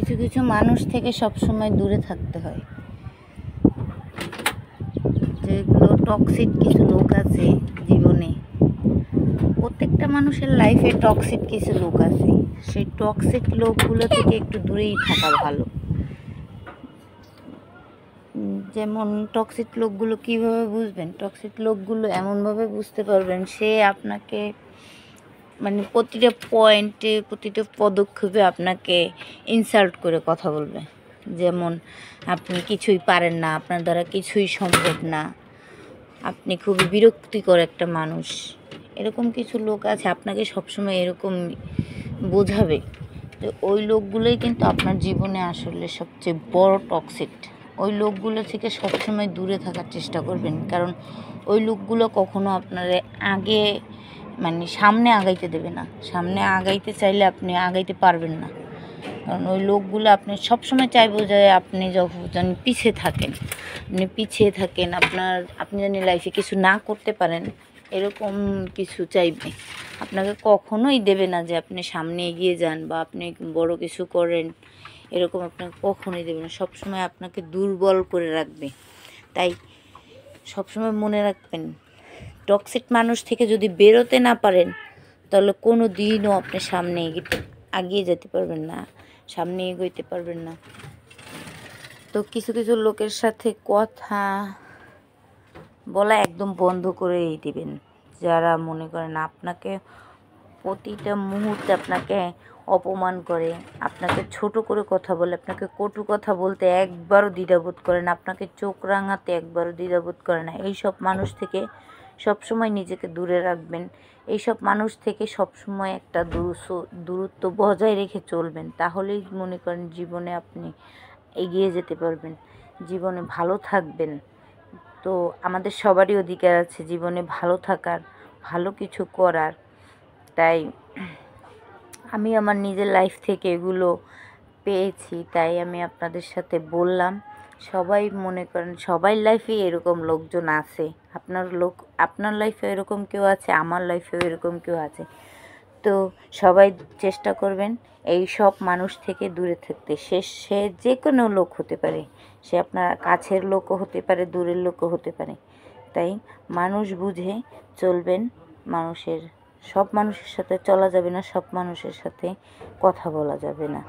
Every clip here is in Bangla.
কিছু কিছু মানুষ থেকে সবসময় দূরে থাকতে হয়। যেগুলো টক্সিক কিছু লোক আছে জীবনে, প্রত্যেকটা মানুষের লাইফে টক্সিক কিছু লোক আছে। সেই টক্সিক লোকগুলো থেকে একটু দূরেই থাকা ভালো। যেমন টক্সিক লোকগুলো কীভাবে বুঝবেন? টক্সিক লোকগুলো এমনভাবে বুঝতে পারবেন, সে আপনাকে মানে প্রতিটা পয়েন্টে, প্রতিটা পদক্ষেপে আপনাকে ইনসাল্ট করে কথা বলবে। যেমন আপনি কিছুই পারেন না, আপনার দ্বারা কিছুই সম্ভব না, আপনি খুবই বিরক্তিকর একটা মানুষ। এরকম কিছু লোক আছে আপনাকে সবসময় এরকম বোঝাবে। তো ওই লোকগুলোই কিন্তু আপনার জীবনে আসলে সবচেয়ে বড় টক্সিক। ওই লোকগুলো থেকে সবসময় দূরে থাকার চেষ্টা করবেন, কারণ ওই লোকগুলো কখনো আপনার আগে মানে সামনে আগাইতে দেবে না। সামনে আগাইতে চাইলে আপনি আগাইতে পারবেন না, কারণ ওই লোকগুলো আপনি সবসময় চাইবো যে আপনি যখন পিছিয়ে থাকেন, আপনি জানি লাইফে কিছু না করতে পারেন, এরকম কিছু চাইবে। আপনাকে কখনোই দেবে না যে আপনি সামনে এগিয়ে যান বা আপনি বড় কিছু করেন, এরকম আপনাকে কখনোই দেবে না। সবসময় আপনাকে দুর্বল করে রাখবে। তাই সবসময় মনে রাখবেন, টক্সিক মানুষ থেকে যদি বেরোতে না পারেন, তাহলে কোনো দিনও আপনি সামনে এগিয়ে যেতে পারবেন না, সামনে এগোইতে পারবেন না। তো কিছু কিছু লোকের সাথে কথা বলা একদম বন্ধ করেই দিবেন, যারা মনে করেন আপনাকে প্রতিটা মুহূর্তে আপনাকে অপমান করে, আপনাকে ছোট করে কথা বলে, আপনাকে কটু কথা বলতে একবারও দ্বিধাবোধ করে না, আপনাকে চোখ রাঙাতে একবারও দ্বিধাবোধ করে না। এইসব মানুষ থেকে সবসময় নিজেকে দূরে রাখবেন। এইসব মানুষ থেকে সবসময় একটা দূরত্ব বজায় রেখে চলবেন। তাহলেই মনে করেন জীবনে আপনি এগিয়ে যেতে পারবেন, জীবনে ভালো থাকবেন। তো আমাদের সবারই অধিকার আছে জীবনে ভালো থাকার, ভালো কিছু করার। তাই আমি আমার নিজের লাইফ থেকে এগুলো পেয়েছি, তাই আমি আপনাদের সাথে বললাম। সবাই মনে করেন সবার লাইফে এরকম লোকজন আছে। আপনার লাইফে এরকম কেউ আছে, আমার লাইফেও এরকম কেউ আছে। তো সবাই চেষ্টা করবেন এই সব মানুষ থেকে দূরে থাকতে। সে যে কোনো লোক হতে পারে, সে আপনার কাছের লোকও হতে পারে, দূরের লোকও হতে পারে। তাই মানুষ বুঝে চলবেন। সব মানুষের সাথে চলা যাবে না, সব মানুষের সাথে কথা বলা যাবে না।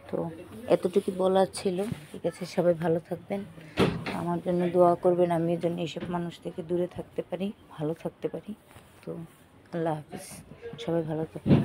তো এতটুকু বলার ছিল। ঠিক আছে, সবাই ভালো থাকবেন, আমার জন্য দোয়া করবেন, আমি যেন এইসব মানুষ থেকে দূরে থাকতে পারি, ভালো থাকতে পারি। তো আল্লাহ হাফিজ, সবাই ভালো থাকবেন।